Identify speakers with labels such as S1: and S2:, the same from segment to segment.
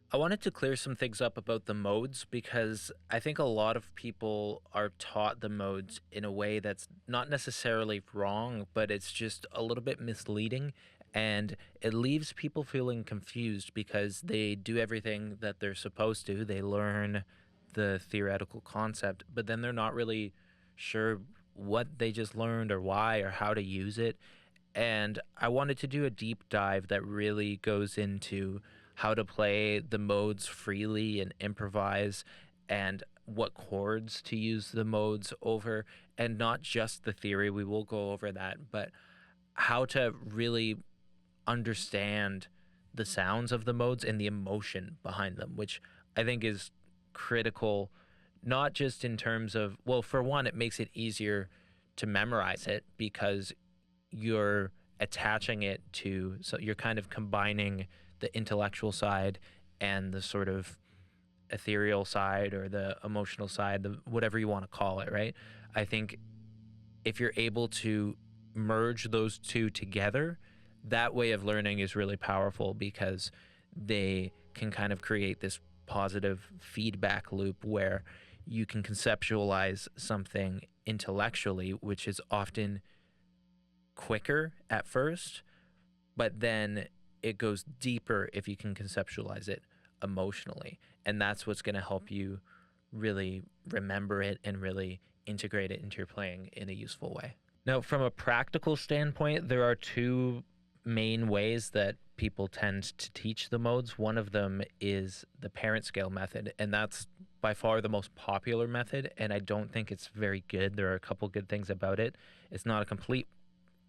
S1: I wanted to clear some things up about the modes because I think a lot of people are taught the modes in a way that's not necessarily wrong, but it's just a little bit misleading. And it leaves people feeling confused because they do everything that they're supposed to. They learn the theoretical concept, but then they're not really sure what they just learned or why or how to use it. And I wanted to do a deep dive that really goes into how to play the modes freely and improvise and what chords to use the modes over, and not just the theory. We will go over that, but how to really understand the sounds of the modes and the emotion behind them, which I think is critical, not just in terms of, well, for one, it makes it easier to memorize it because you're attaching it to, so you're kind of combining the intellectual side and the sort of ethereal side or the emotional side, the whatever you want to call it, right? I think if you're able to merge those two together, that way of learning is really powerful because they can kind of create this positive feedback loop where you can conceptualize something intellectually, which is often quicker at first, but then it goes deeper if you can conceptualize it emotionally. And that's what's going to help you really remember it and really integrate it into your playing in a useful way. Now, from a practical standpoint, there are two main ways that people tend to teach the modes. One of them is the parent scale method, and that's by far the most popular method, and I don't think it's very good. There are a couple good things about it. It's not a complete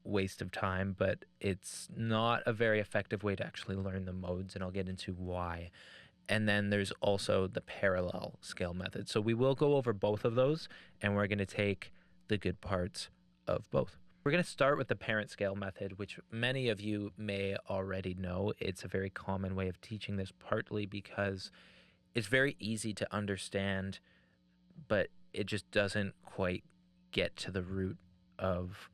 S1: waste of time, but it's not a very effective way to actually learn the modes, and I'll get into why. And then there's also the parallel scale method. So we will go over both of those, and we're going to take the good parts of both. We're going to start with the parent scale method, which many of you may already know. It's a very common way of teaching this, partly because it's very easy to understand, but it just doesn't quite get to the root of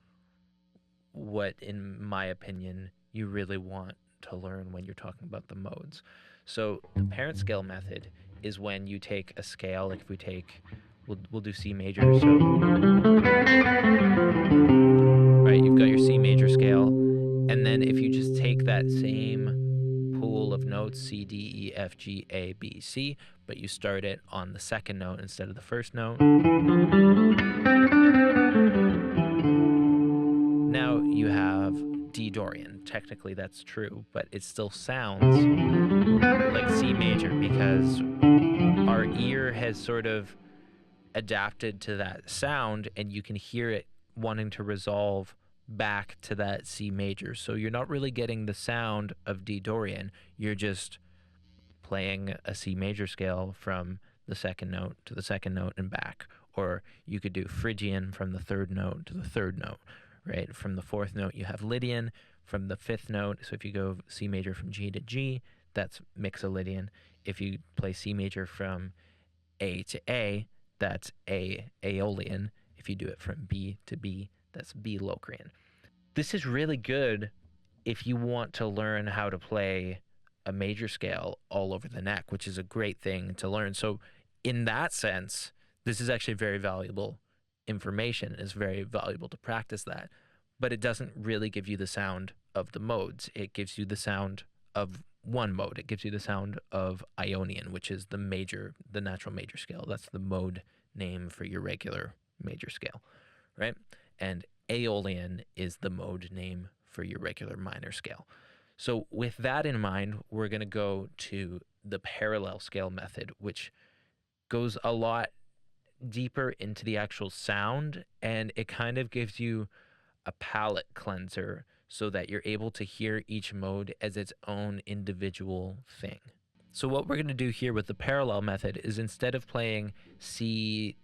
S1: what, in my opinion, you really want to learn when you're talking about the modes. So the parent scale method is when you take a scale, like if we take, we'll do C major. So, right, you've got your C major scale, and then if you just take that same pool of notes, C, D, E, F, G, A, B, C, but you start it on the second note instead of the first note. Now you have D Dorian. Technically that's true, but it still sounds like C major because our ear has sort of adapted to that sound, and you can hear it wanting to resolve back to that C major. So you're not really getting the sound of D Dorian. You're just playing a C major scale from the second note to the second note and back. Or you could do Phrygian from the third note to the third note, right? From the fourth note, you have Lydian. From the fifth note, so if you go C major from G to G, that's Mixolydian. If you play C major from A to A, that's A Aeolian. If you do it from B to B, that's B Locrian. This is really good if you want to learn how to play a major scale all over the neck, which is a great thing to learn. So in that sense, this is actually very valuable information. It's very valuable to practice that, but it doesn't really give you the sound of the modes. It gives you the sound of one mode. It gives you the sound of Ionian, which is the natural major scale. That's the mode name for your regular major scale, right? And Aeolian is the mode name for your regular minor scale. So with that in mind, we're going to go to the parallel scale method, which goes a lot deeper into the actual sound, and it kind of gives you a palate cleanser so that you're able to hear each mode as its own individual thing. So what we're going to do here with the parallel method is, instead of playing C,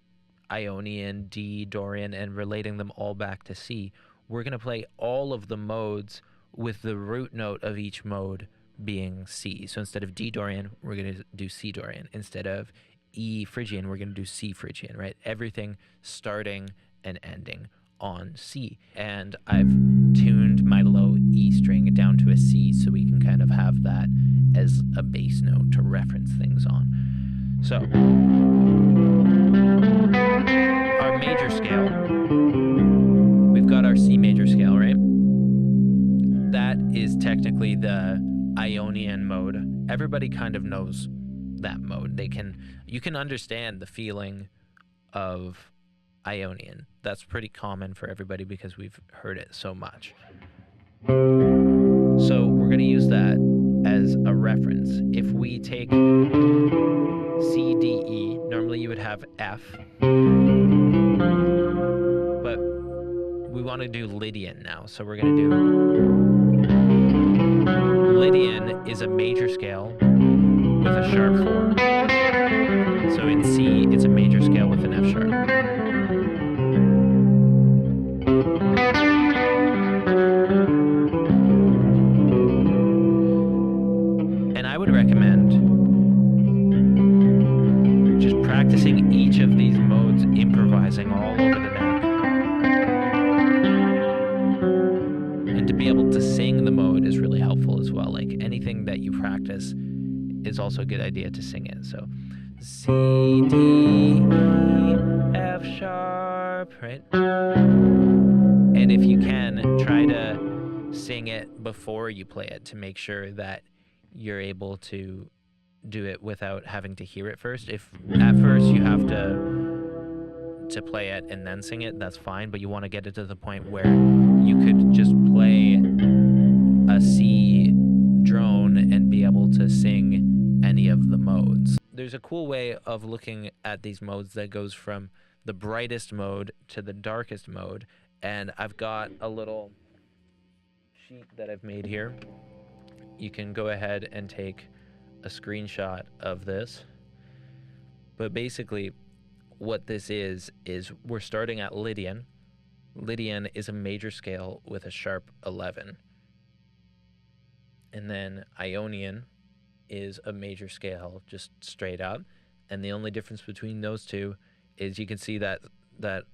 S1: Ionian, D, Dorian, and relating them all back to C, we're going to play all of the modes with the root note of each mode being C. So instead of D Dorian, we're going to do C Dorian. Instead of E Phrygian, we're going to do C Phrygian, right? Everything starting and ending on C. And I've tuned my low E string down to a C, so we can kind of have that as a bass note to reference things on. So our major scale, we've got our C major scale, right? That is technically the Ionian mode. Everybody kind of knows that mode. You can understand the feeling of Ionian. That's pretty common for everybody because we've heard it so much. So we're going to use that as a reference. If we take C, D, E, normally you would have F, but we want to do Lydian now. So we're going to do Lydian is a major scale with a sharp 4. So in C, it's a major scale with an F sharp. And I would recommend just practicing each of these modes, improvising all over the neck. And to be able to sing the mode is really helpful as well. Like anything that you practice is also a good idea to sing it. So C, D, E, F sharp, right? And if you can, try to sing it before you play it to make sure that you're able to do it without having to hear it first. If at first you have to play it and then sing it, that's fine, but you want to get it to the point where you could just play a C drone and be able to sing any of the modes. There's a cool way of looking at these modes that goes from the brightest mode to the darkest mode, and I've got a little sheet that I've made here. You can go ahead and take a screenshot of this, but basically what this is we're starting at Lydian. Lydian is a major scale with a sharp 11, and then Ionian is a major scale just straight up, and the only difference between those two is you can see that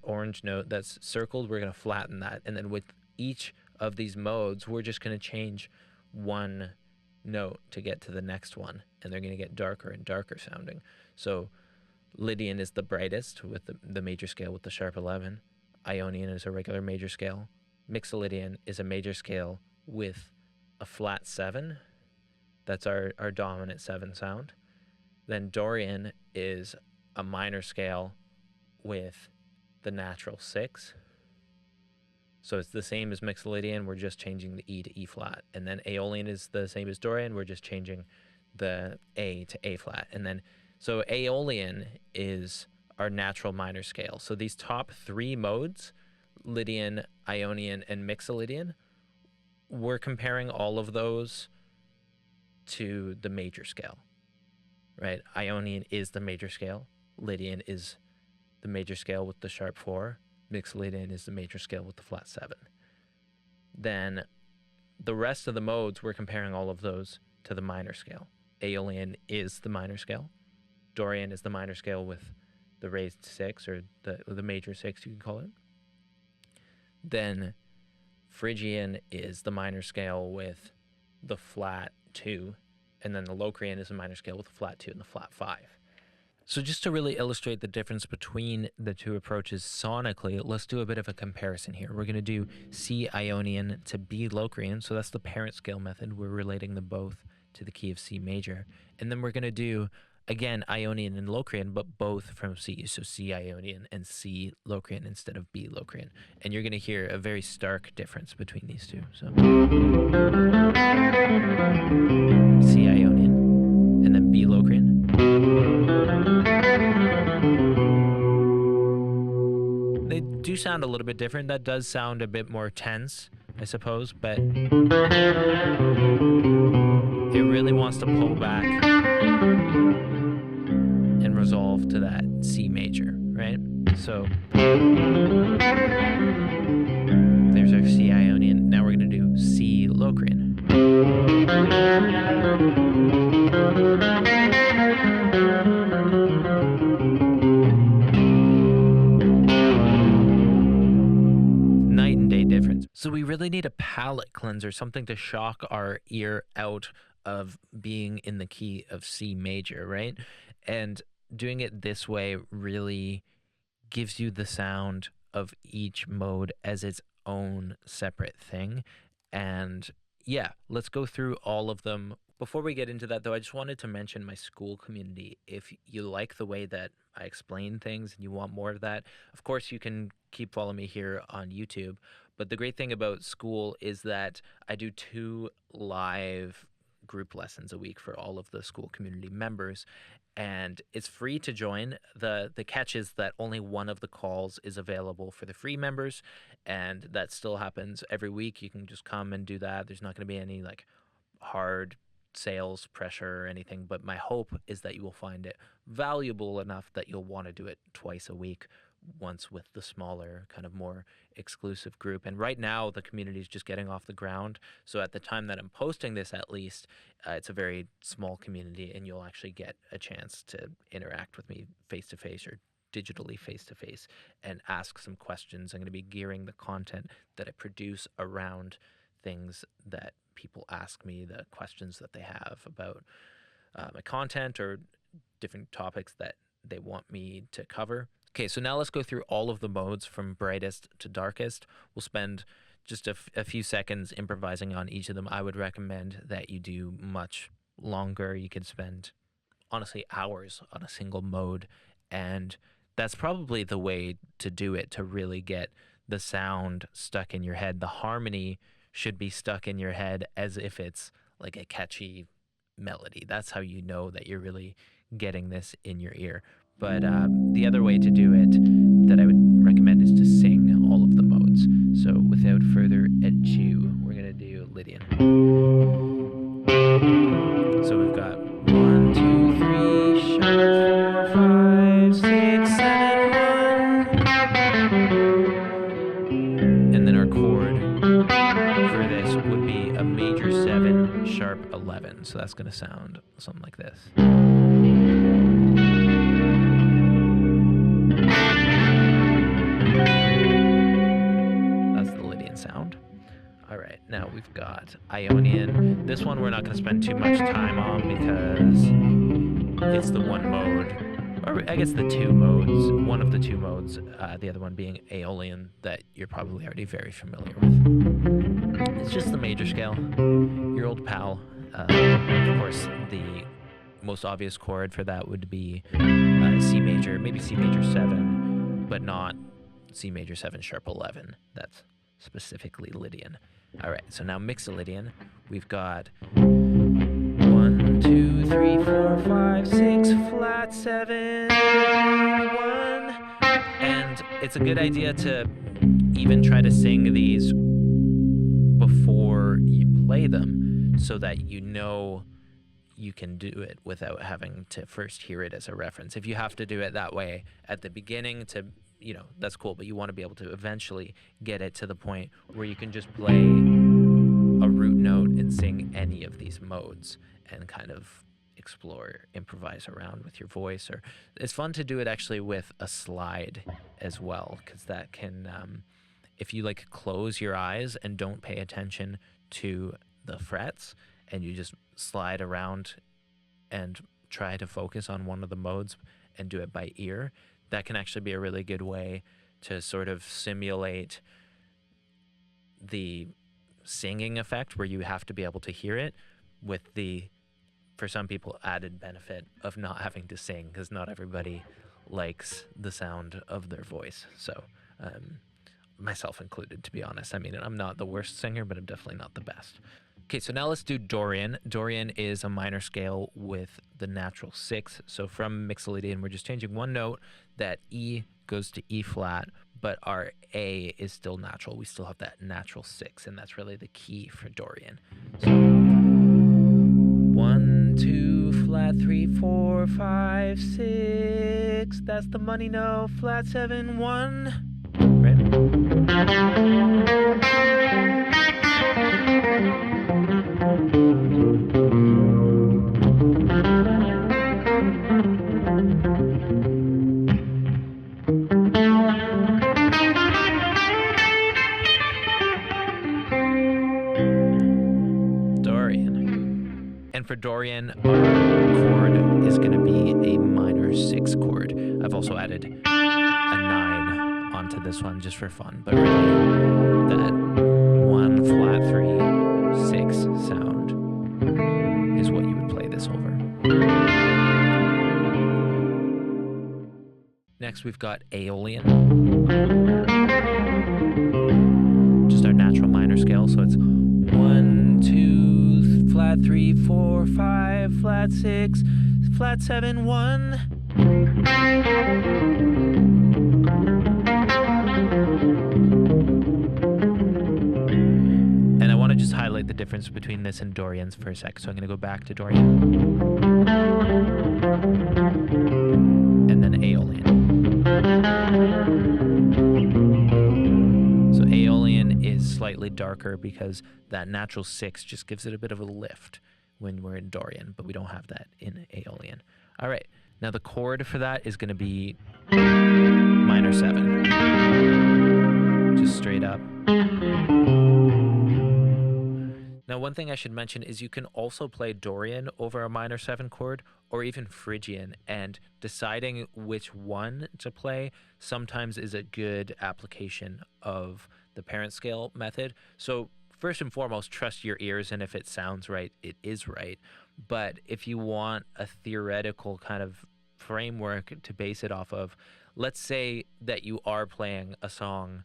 S1: orange note that's circled, we're going to flatten that, and then with each of these modes we're just going to change one note to get to the next one, and they're going to get darker and darker sounding. So Lydian is the brightest with the major scale with the sharp 11. Ionian is a regular major scale. Mixolydian is a major scale with a flat 7. That's our dominant 7 sound. Then Dorian is a minor scale with the natural 6. So it's the same as Mixolydian, we're just changing the E to E flat. And then Aeolian is the same as Dorian, we're just changing the A to A flat. And then, so Aeolian is our natural minor scale. So these top 3 modes, Lydian, Ionian, and Mixolydian, we're comparing all of those to the major scale, right? Ionian is the major scale. Lydian is the major scale with the sharp 4. Mixolydian is the major scale with the flat 7. Then the rest of the modes, we're comparing all of those to the minor scale. Aeolian is the minor scale. Dorian is the minor scale with the raised 6, or the major 6, you can call it. Then Phrygian is the minor scale with the flat 2, and then the Locrian is a minor scale with a flat 2 and the flat 5. So just to really illustrate the difference between the two approaches sonically, let's do a bit of a comparison here. We're going to do C Ionian to B Locrian, so that's the parent scale method. We're relating them both to the key of C major. And then we're going to do, again, Ionian and Locrian, but both from C, so C Ionian and C Locrian instead of B Locrian. And you're going to hear a very stark difference between these two. So C Ionian and then B Locrian. They do sound a little bit different. That does sound a bit more tense, I suppose, but it really wants to pull back and resolve to that C major, right? So there's our C Ionian. Now we're going to do C Locrian. Night and day difference. So we really need a palate cleanser, something to shock our ear out of being in the key of C major, right? And doing it this way really gives you the sound of each mode as its own separate thing. And yeah, let's go through all of them. Before we get into that, though, I just wanted to mention my Skool community. If you like the way that I explain things and you want more of that, of course, you can keep following me here on YouTube. But the great thing about Skool is that I do 2 live group lessons a week for all of the Skool community members, and it's free to join. The catch is that only one of the calls is available for the free members, and that still happens every week. You can just come and do that. There's not going to be any like hard sales pressure or anything, but my hope is that you will find it valuable enough that you'll want to do it twice a week, once with the smaller, kind of more exclusive group. And right now the community is just getting off the ground, so at the time that I'm posting this, at least it's a very small community, and you'll actually get a chance to interact with me face to face or digitally face to face and ask some questions. I'm going to be gearing the content that I produce around things that people ask me, the questions that they have about my content or different topics that they want me to cover. Okay, so now let's go through all of the modes from brightest to darkest. We'll spend just a few seconds improvising on each of them. I would recommend that you do much longer. You could spend, honestly, hours on a single mode, and that's probably the way to do it, to really get the sound stuck in your head. The harmony should be stuck in your head as if it's like a catchy melody. That's how you know that you're really getting this in your ear. But the other way to do it that I would recommend is to sing all of the modes. So without further ado, we're going to do Lydian. So we've got 1, 2, 3, sharp, 4, 5, 6, 7, 1. And then our chord for this would be a major 7, sharp 11. So that's going to sound something like this. Sound. All right, now we've got Ionian. This one we're not going to spend too much time on because it's the one mode, or I guess the 2 modes, one of the 2 modes, the other one being Aeolian, that you're probably already very familiar with. It's just the major scale, your old pal. Of course, the most obvious chord for that would be C major, maybe C major 7, but not C major 7 sharp 11. That's specifically Lydian. All right, so now Mixolydian. We've got 1, 2, 3, 4, 5, 6, flat 7, 1. And it's a good idea to even try to sing these before you play them so that you know you can do it without having to first hear it as a reference. If you have to do it that way at the beginning to, you know, that's cool, but you want to be able to eventually get it to the point where you can just play a root note and sing any of these modes and kind of explore, improvise around with your voice. Or it's fun to do it actually with a slide as well, because that can, if you like close your eyes and don't pay attention to the frets and you just slide around and try to focus on one of the modes and do it by ear, that can actually be a really good way to sort of simulate the singing effect where you have to be able to hear it with the, for some people, added benefit of not having to sing, because not everybody likes the sound of their voice. So myself included, to be honest. I mean, I'm not the worst singer, but I'm definitely not the best. Okay, so now let's do Dorian. Dorian is a minor scale with the natural 6. So from Mixolydian, we're just changing one note. That E goes to E flat, but our A is still natural. We still have that natural 6, and that's really the key for Dorian. So 1, 2, flat 3, 4, 5, 6. That's the money note. Flat 7, 1. Right? Dorian, our chord is going to be a minor 6 chord. I've also added a 9 onto this one just for fun, but really that 1 flat 3 6 sound is what you would play this over. Next we've got Aeolian, just our natural minor scale, so it's 1 2 flat 3 4 5 flat 6 flat 7 1. And I want to just highlight the difference between this and Dorian's for a sec. So I'm going to go back to Dorian. And then Aeolian. So Aeolian is slightly darker because that natural 6 just gives it a bit of a lift when we're in Dorian, but we don't have that in Aeolian. All right, now the chord for that is going to be minor 7. Just straight up. Now, one thing I should mention is you can also play Dorian over a minor 7 chord or even Phrygian, and deciding which one to play sometimes is a good application of the parent scale method. So first and foremost, trust your ears, and if it sounds right, it is right. But if you want a theoretical kind of framework to base it off of, let's say that you are playing a song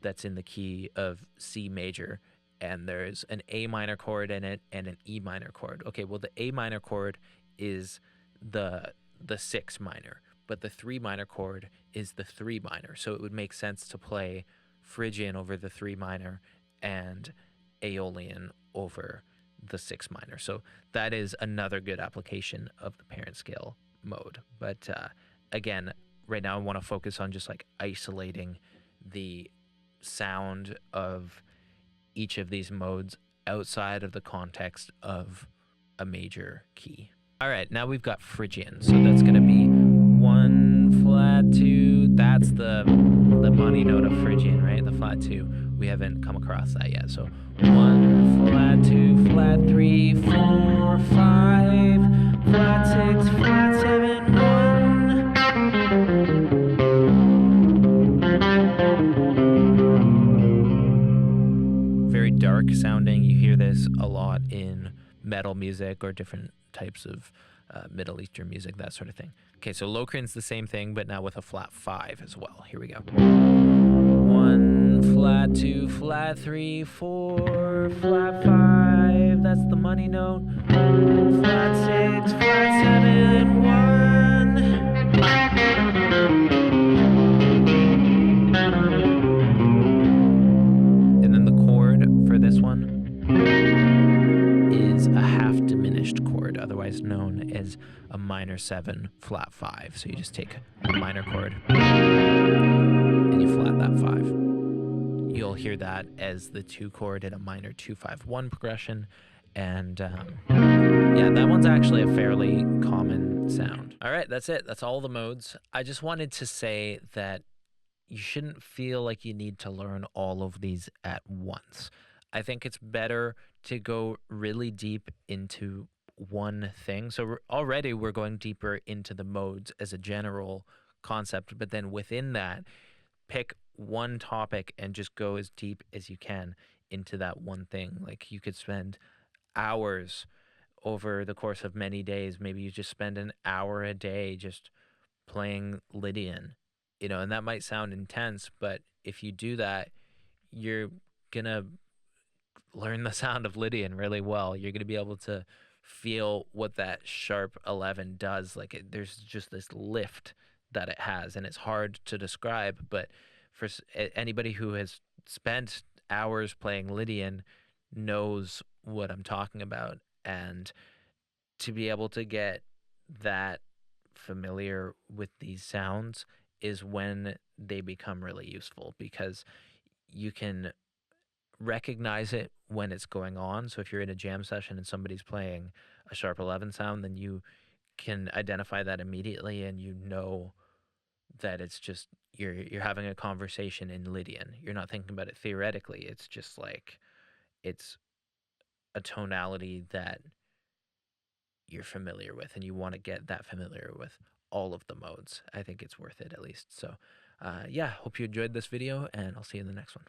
S1: that's in the key of C major, and there's an A minor chord in it and an E minor chord. Okay, well, the A minor chord is the 6 minor, but the 3 minor chord is the 3 minor. So it would make sense to play Phrygian over the 3 minor and Aeolian over the 6 minor. So that is another good application of the parent scale mode. But again, right now I want to focus on just like isolating the sound of each of these modes outside of the context of a major key. All right, now we've got Phrygian. So that's going to be 1 flat 2. That's the money note of Phrygian, right? The flat 2. We haven't come across that yet. So 1 flat 2 flat 3 4 5 flat 6 flat 7 1. Very dark sounding. You hear this a lot in metal music or different types of Middle Eastern music, that sort of thing. Okay, so Locrian's the same thing, but now with a flat 5 as well. Here we go. 1 flat 2 flat 3 4 flat 5. That's the money note. Flat 6 flat 7 1. And then the chord for this one is a half diminished chord, otherwise known as a minor 7 flat 5. So you just take a minor chord and you flat that 5. You'll hear that as the 2 chord in a minor 2-5-1 progression. And yeah, that one's actually a fairly common sound. All right, that's it. That's all the modes. I just wanted to say that you shouldn't feel like you need to learn all of these at once. I think it's better to go really deep into one thing. So already we're going deeper into the modes as a general concept, but then within that, pick one topic and just go as deep as you can into that one thing. Like you could spend hours over the course of many days. Maybe you just spend an hour a day just playing Lydian, and that might sound intense, but if you do that, you're gonna learn the sound of Lydian really well. You're gonna be able to feel what that sharp 11 does. Like there's just this lift that it has, and it's hard to describe, but for anybody who has spent hours playing Lydian knows what I'm talking about. And to be able to get that familiar with these sounds is when they become really useful, because you can recognize it when it's going on. So if you're in a jam session and somebody's playing a sharp 11 sound, then you can identify that immediately, and you know that it's just you're having a conversation in Lydian. You're not thinking about it theoretically. It's just like it's a tonality that you're familiar with and you want to get that familiar with all of the modes, I think it's worth it at least. So, yeah, hope you enjoyed this video, and I'll see you in the next one.